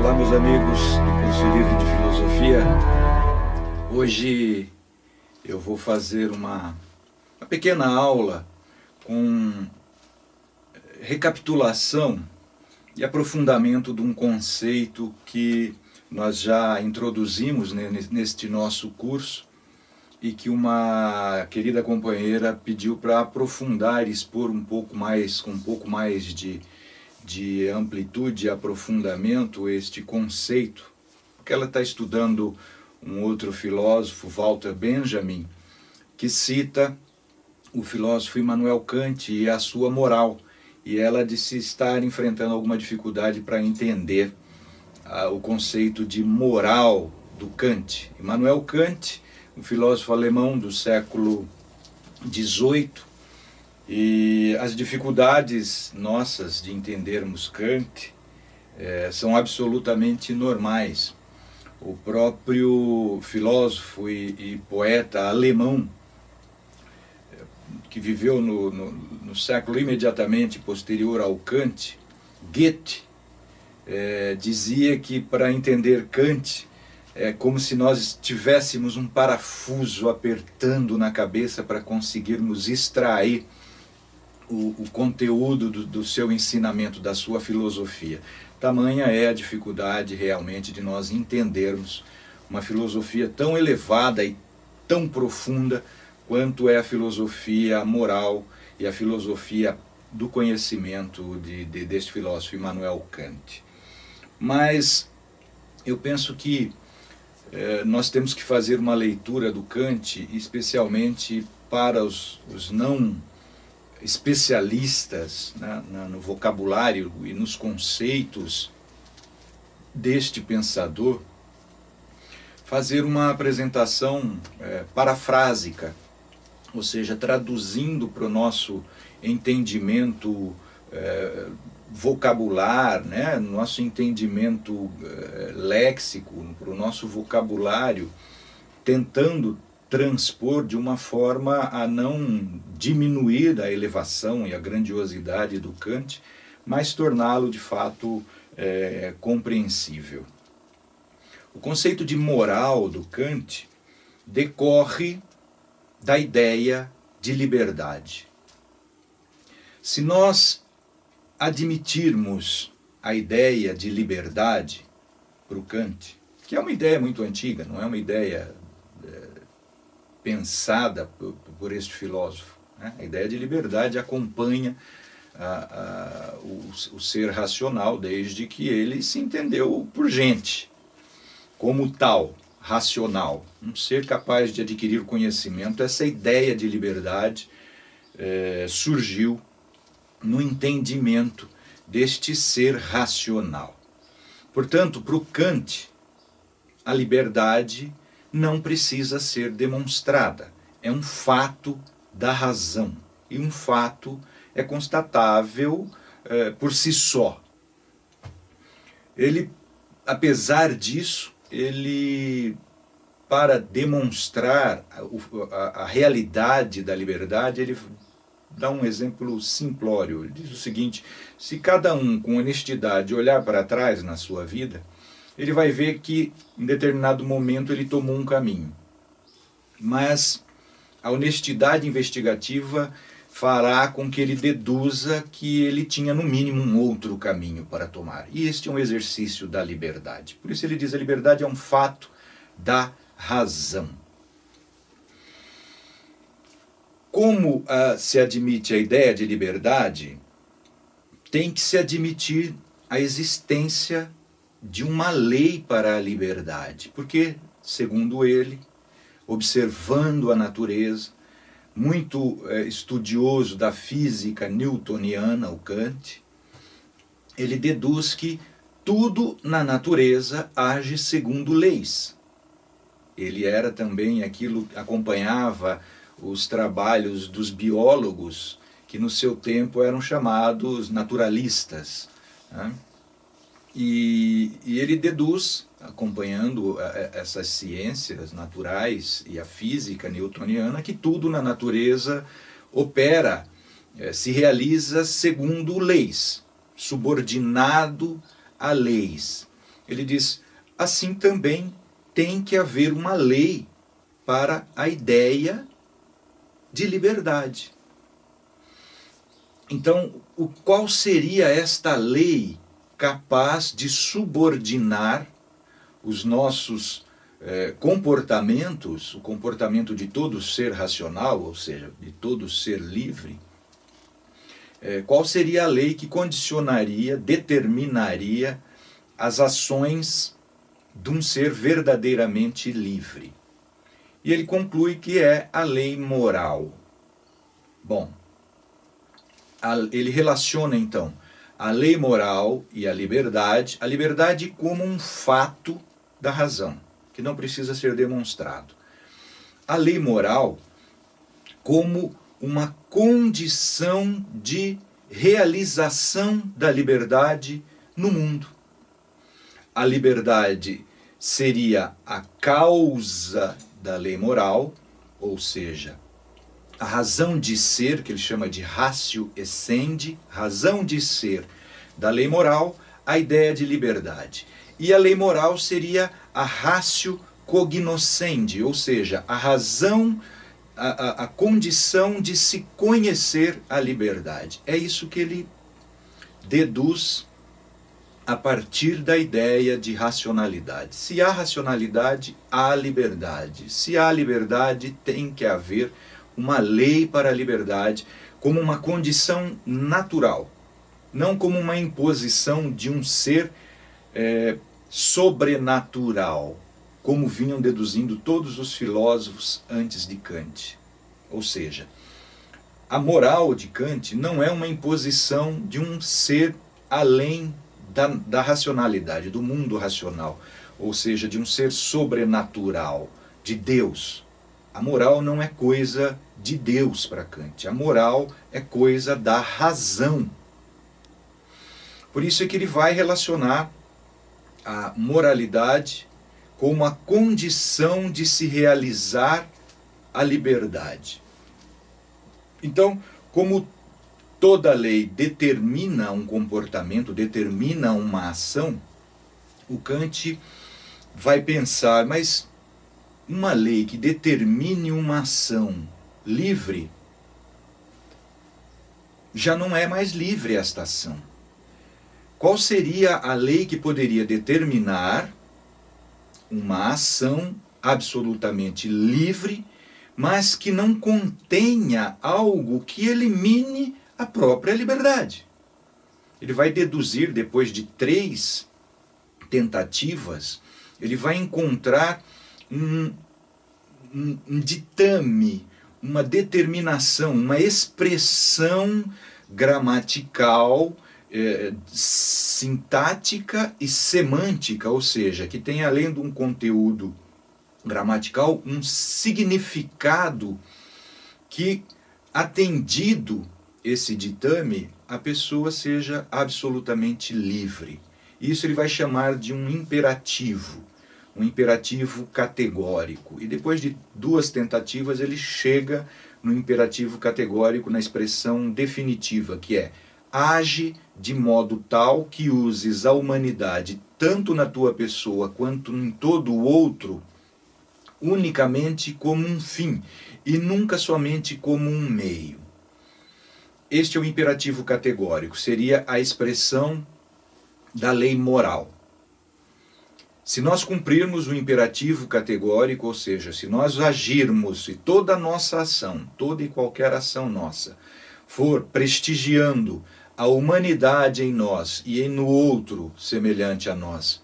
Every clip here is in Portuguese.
Olá, meus amigos do curso livre de filosofia. Hoje eu vou fazer uma pequena aula com recapitulação e aprofundamento de um conceito que nós já introduzimos neste nosso curso e que uma querida companheira pediu para aprofundar e expor um pouco mais, com um pouco mais de amplitude e aprofundamento este conceito, porque ela está estudando um outro filósofo, Walter Benjamin, que cita o filósofo Immanuel Kant e a sua moral, e ela disse estar enfrentando alguma dificuldade para entender o conceito de moral do Kant. Immanuel Kant, um filósofo alemão do século XVIII, e as dificuldades nossas de entendermos Kant são absolutamente normais. O próprio filósofo e poeta alemão, que viveu no século imediatamente posterior ao Kant, Goethe, dizia que para entender Kant é como se nós tivéssemos um parafuso apertando na cabeça para conseguirmos extrair o conteúdo do seu ensinamento, da sua filosofia. Tamanha é a dificuldade realmente de nós entendermos uma filosofia tão elevada e tão profunda quanto é a filosofia moral e a filosofia do conhecimento deste filósofo Immanuel Kant. Mas eu penso que nós temos que fazer uma leitura do Kant, especialmente para os não especialistas, né, no vocabulário e nos conceitos deste pensador, fazer uma apresentação parafrásica, ou seja, traduzindo para o nosso entendimento vocabular, né, nosso entendimento léxico, para o nosso vocabulário, tentando transpor de uma forma a não diminuir a elevação e a grandiosidade do Kant, mas torná-lo de fato compreensível. O conceito de moral do Kant decorre da ideia de liberdade. Se nós admitirmos a ideia de liberdade para o Kant, que é uma ideia muito antiga, não é uma ideia pensada por este filósofo, né? A ideia de liberdade acompanha o ser racional desde que ele se entendeu por gente, como tal, racional, um ser capaz de adquirir conhecimento. Essa ideia de liberdade surgiu no entendimento deste ser racional. Portanto, para o Kant, a liberdade não precisa ser demonstrada, é um fato da razão, e um fato é constatável por si só. Ele, apesar disso, para demonstrar a realidade da liberdade, ele dá um exemplo simplório. Ele diz o seguinte: se cada um com honestidade olhar para trás na sua vida, ele vai ver que em determinado momento ele tomou um caminho. Mas a honestidade investigativa fará com que ele deduza que ele tinha no mínimo um outro caminho para tomar. E este é um exercício da liberdade. Por isso ele diz: a liberdade é um fato da razão. Como se admite a ideia de liberdade, tem que se admitir a existência de uma lei para a liberdade, porque, segundo ele, observando a natureza, muito estudioso da física newtoniana, o Kant, ele deduz que tudo na natureza age segundo leis. Ele era também acompanhava os trabalhos dos biólogos, que no seu tempo eram chamados naturalistas, né? E ele deduz, acompanhando essas ciências naturais e a física newtoniana, que tudo na natureza opera, se realiza segundo leis, subordinado a leis. Ele diz, assim também tem que haver uma lei para a ideia de liberdade. Então, qual seria esta lei capaz de subordinar os nossos comportamentos, o comportamento de todo ser racional, ou seja, de todo ser livre? Qual seria a lei que condicionaria, determinaria as ações de um ser verdadeiramente livre? E ele conclui que é a lei moral. Bom, ele relaciona então a lei moral e a liberdade como um fato da razão, que não precisa ser demonstrado. A lei moral como uma condição de realização da liberdade no mundo. A liberdade seria a causa da lei moral, ou seja, a razão de ser, que ele chama de ratio essendi, razão de ser da lei moral, a ideia de liberdade. E a lei moral seria a ratio cognoscendi, ou seja, a razão, a condição de se conhecer a liberdade. É isso que ele deduz a partir da ideia de racionalidade. Se há racionalidade, há liberdade. Se há liberdade, tem que haver uma lei para a liberdade como uma condição natural, não como uma imposição de um ser sobrenatural, como vinham deduzindo todos os filósofos antes de Kant. Ou seja, a moral de Kant não é uma imposição de um ser além da racionalidade, do mundo racional, ou seja, de um ser sobrenatural, de Deus. A moral não é coisa de Deus para Kant, a moral é coisa da razão. Por isso é que ele vai relacionar a moralidade como a condição de se realizar a liberdade. Então, como toda lei determina um comportamento, determina uma ação, o Kant vai pensar, mas uma lei que determine uma ação livre, já não é mais livre esta ação. Qual seria a lei que poderia determinar uma ação absolutamente livre, mas que não contenha algo que elimine a própria liberdade? Ele vai deduzir, depois de 3 tentativas, ele vai encontrar um ditame, uma determinação, uma expressão gramatical, sintática e semântica, ou seja, que tem, além de um conteúdo gramatical, um significado que, atendido esse ditame, a pessoa seja absolutamente livre. Isso ele vai chamar de um imperativo categórico. E depois de 2 tentativas, ele chega no imperativo categórico, na expressão definitiva, que é: age de modo tal que uses a humanidade, tanto na tua pessoa quanto em todo o outro, unicamente como um fim, e nunca somente como um meio. Este é o imperativo categórico, seria a expressão da lei moral. Se nós cumprirmos o imperativo categórico, ou seja, se nós agirmos e toda a nossa ação, toda e qualquer ação nossa, for prestigiando a humanidade em nós e no outro semelhante a nós,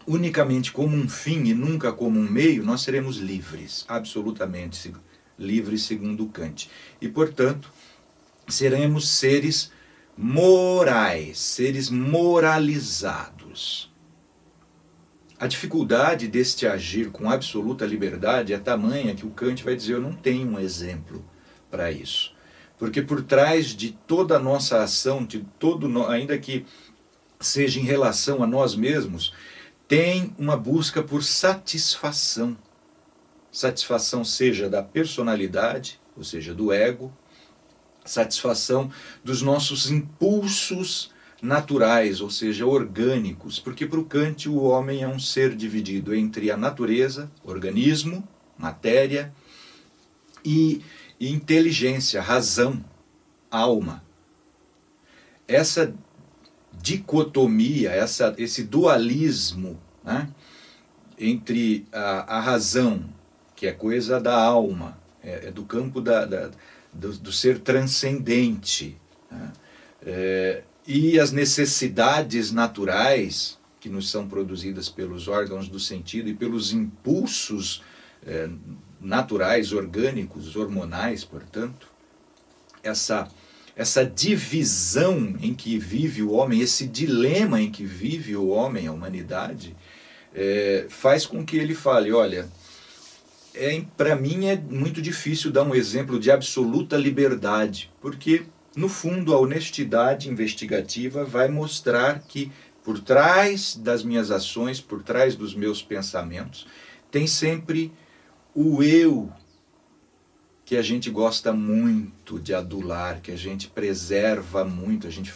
unicamente como um fim e nunca como um meio, nós seremos livres, absolutamente livres segundo Kant. E, portanto, seremos seres morais, seres moralizados. A dificuldade deste agir com absoluta liberdade é tamanha que o Kant vai dizer: eu não tenho um exemplo para isso. Porque por trás de toda a nossa ação, de ainda que seja em relação a nós mesmos, tem uma busca por satisfação. Satisfação seja da personalidade, ou seja, do ego, satisfação dos nossos impulsos naturais, ou seja, orgânicos, porque para o Kant o homem é um ser dividido entre a natureza, organismo, matéria, e inteligência, razão, alma. Essa dicotomia, esse dualismo, né, entre a razão, que é coisa da alma, é do campo do ser transcendente, né, e as necessidades naturais que nos são produzidas pelos órgãos do sentido e pelos impulsos naturais, orgânicos, hormonais, portanto, essa divisão em que vive o homem, esse dilema em que vive o homem, a humanidade, faz com que ele fale, olha, para mim é muito difícil dar um exemplo de absoluta liberdade, porque, no fundo, a honestidade investigativa vai mostrar que, por trás das minhas ações, por trás dos meus pensamentos, tem sempre o eu, que a gente gosta muito de adular, que a gente preserva muito, a gente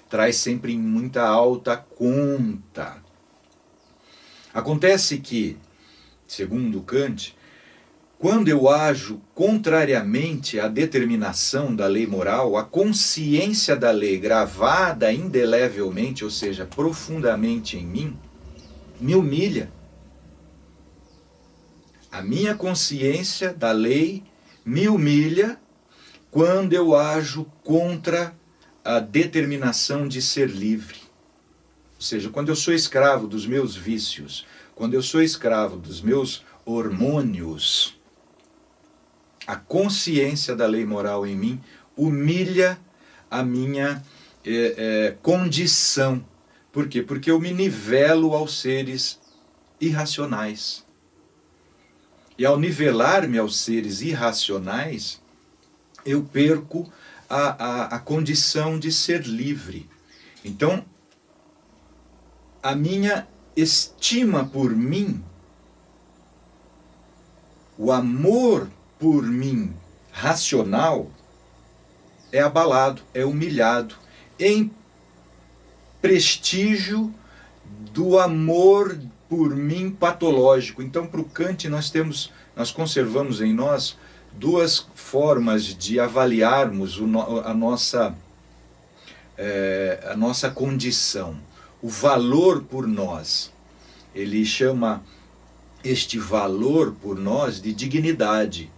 traz sempre em muita alta conta. Acontece que, segundo Kant, quando eu ajo contrariamente à determinação da lei moral, a consciência da lei gravada indelevelmente, ou seja, profundamente em mim, me humilha. A minha consciência da lei me humilha quando eu ajo contra a determinação de ser livre. Ou seja, quando eu sou escravo dos meus vícios, quando eu sou escravo dos meus hormônios, a consciência da lei moral em mim humilha a minha condição. Por quê? Porque eu me nivelo aos seres irracionais. E ao nivelar-me aos seres irracionais, eu perco a condição de ser livre. Então, a minha estima por mim, o amor por mim racional, é abalado, é humilhado, em prestígio do amor por mim patológico. Então, para o Kant, nós conservamos em nós duas formas de avaliarmos a nossa condição. O valor por nós. Ele chama este valor por nós de dignidade.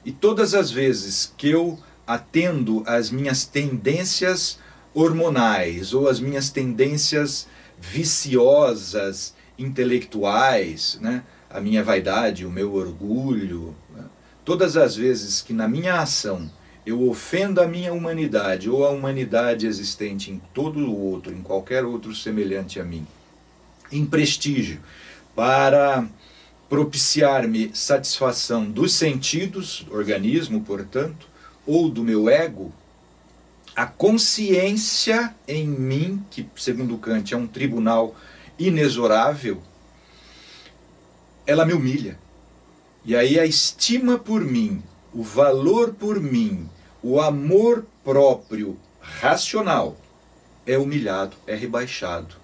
E todas as vezes que eu atendo às minhas tendências hormonais ou às minhas tendências viciosas, intelectuais, né? A minha vaidade, o meu orgulho, né? Todas as vezes que na minha ação eu ofendo a minha humanidade ou a humanidade existente em todo o outro, em qualquer outro semelhante a mim, em prestígio, para propiciar-me satisfação dos sentidos, do organismo, portanto, ou do meu ego, a consciência em mim, que segundo Kant é um tribunal inexorável, ela me humilha. E aí a estima por mim, o valor por mim, o amor próprio racional é humilhado, é rebaixado.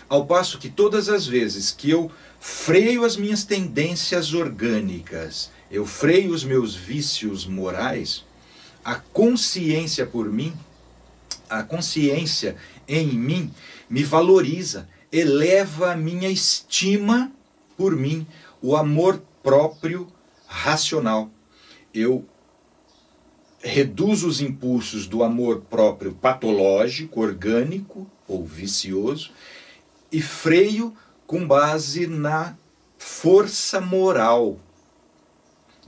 Ao passo que todas as vezes que eu freio as minhas tendências orgânicas, eu freio os meus vícios morais, a consciência por mim, a consciência em mim me valoriza, eleva a minha estima por mim, o amor próprio racional. Eu reduzo os impulsos do amor próprio patológico, orgânico ou vicioso e freio com base na força moral.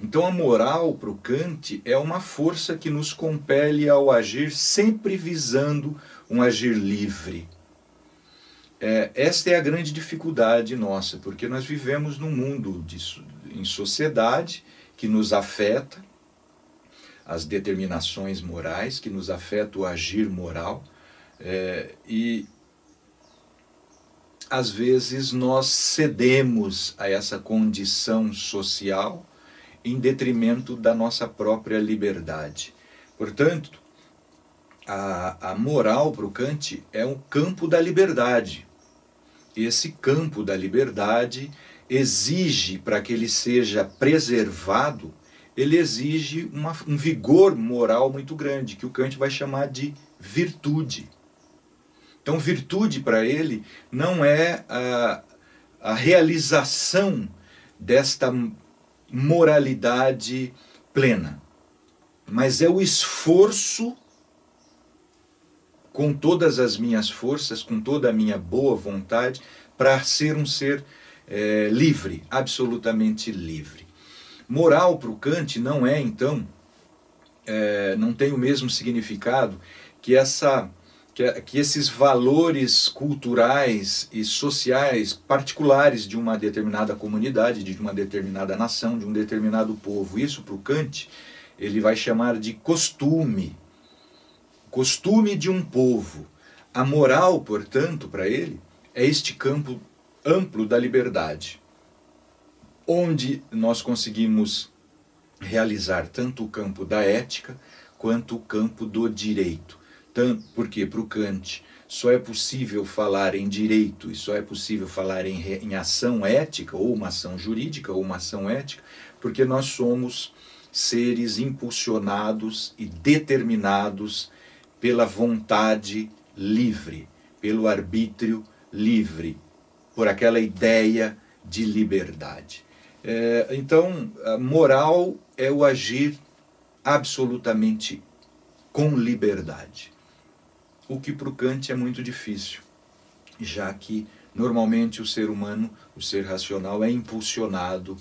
Então a moral para o Kant é uma força que nos compele ao agir sempre visando um agir livre. Esta é a grande dificuldade nossa, porque nós vivemos num mundo em sociedade que nos afeta, as determinações morais, que nos afeta o agir moral, e às vezes nós cedemos a essa condição social em detrimento da nossa própria liberdade. Portanto, A moral para o Kant é um campo da liberdade. Esse campo da liberdade exige, para que ele seja preservado, ele exige um vigor moral muito grande, que o Kant vai chamar de virtude. Então, virtude para ele não é a realização desta moralidade plena, mas é o esforço com todas as minhas forças, com toda a minha boa vontade, para ser um ser livre, absolutamente livre. Moral para o Kant não é, então, não tem o mesmo significado que esses valores culturais e sociais particulares de uma determinada comunidade, de uma determinada nação, de um determinado povo. Isso para o Kant ele vai chamar de costume. Costume de um povo. A moral, portanto, para ele, é este campo amplo da liberdade, onde nós conseguimos realizar tanto o campo da ética quanto o campo do direito. Porque para o Kant só é possível falar em direito e só é possível falar em ação ética, ou uma ação jurídica, ou uma ação ética, porque nós somos seres impulsionados e determinados pela vontade livre, pelo arbítrio livre, por aquela ideia de liberdade. Então, a moral é o agir absolutamente com liberdade, o que para o Kant é muito difícil, já que normalmente o ser humano, o ser racional, é impulsionado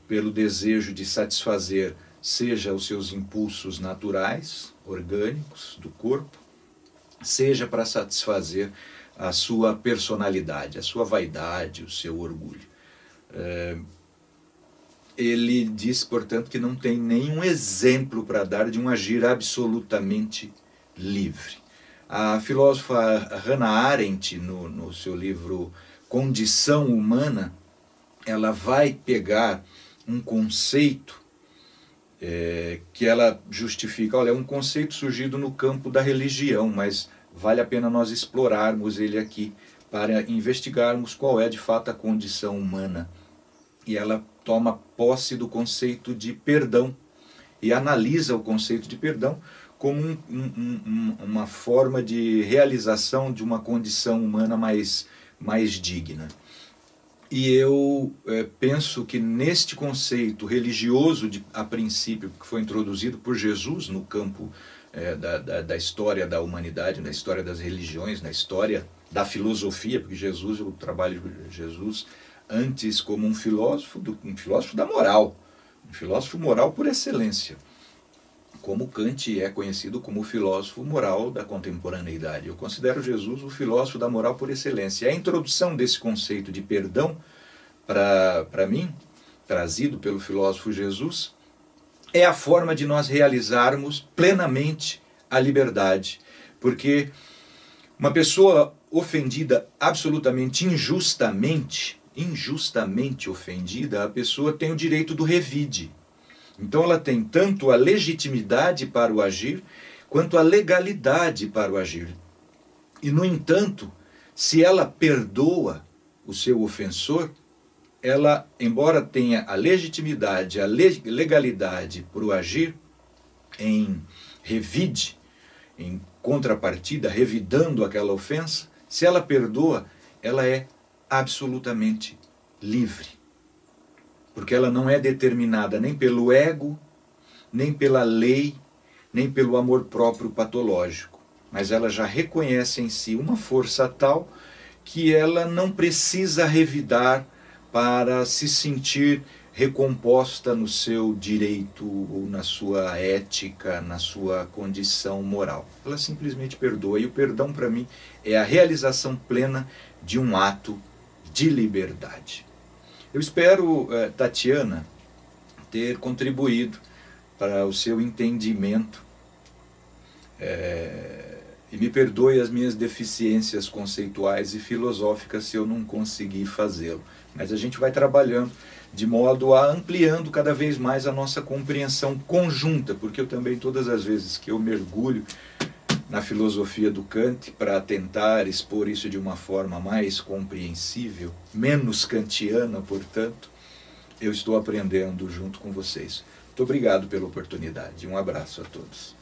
pelo desejo de satisfazer seja os seus impulsos naturais, orgânicos do corpo, seja para satisfazer a sua personalidade, a sua vaidade, o seu orgulho. Ele diz, portanto, que não tem nenhum exemplo para dar de um agir absolutamente livre. A filósofa Hannah Arendt, no seu livro Condição Humana, ela vai pegar um conceito que ela justifica. Olha, é um conceito surgido no campo da religião, mas vale a pena nós explorarmos ele aqui para investigarmos qual é de fato a condição humana. E ela toma posse do conceito de perdão e analisa o conceito de perdão como uma forma de realização de uma condição humana mais digna. E eu penso que neste conceito religioso, a princípio, que foi introduzido por Jesus no campo da história da humanidade, na história das religiões, na história da filosofia, porque Jesus, o trabalho de Jesus, antes como um filósofo da moral, um filósofo moral por excelência, como Kant é conhecido como o filósofo moral da contemporaneidade. Eu considero Jesus o filósofo da moral por excelência. A introdução desse conceito de perdão, para mim, trazido pelo filósofo Jesus, é a forma de nós realizarmos plenamente a liberdade. Porque uma pessoa ofendida absolutamente injustamente ofendida, a pessoa tem o direito do revide. Então ela tem tanto a legitimidade para o agir, quanto a legalidade para o agir. E, no entanto, se ela perdoa o seu ofensor, ela, embora tenha a legitimidade, a legalidade para o agir, em revide, em contrapartida, revidando aquela ofensa, se ela perdoa, ela é absolutamente livre. Porque ela não é determinada nem pelo ego, nem pela lei, nem pelo amor próprio patológico. Mas ela já reconhece em si uma força tal que ela não precisa revidar para se sentir recomposta no seu direito ou na sua ética, na sua condição moral. Ela simplesmente perdoa. E o perdão, para mim, é a realização plena de um ato de liberdade. Eu espero, Tatiana, ter contribuído para o seu entendimento e me perdoe as minhas deficiências conceituais e filosóficas se eu não conseguir fazê-lo. Mas a gente vai trabalhando de modo a ampliando cada vez mais a nossa compreensão conjunta, porque eu também, todas as vezes que eu mergulho na filosofia do Kant para tentar expor isso de uma forma mais compreensível, menos kantiana, portanto, eu estou aprendendo junto com vocês. Muito obrigado pela oportunidade. Um abraço a todos.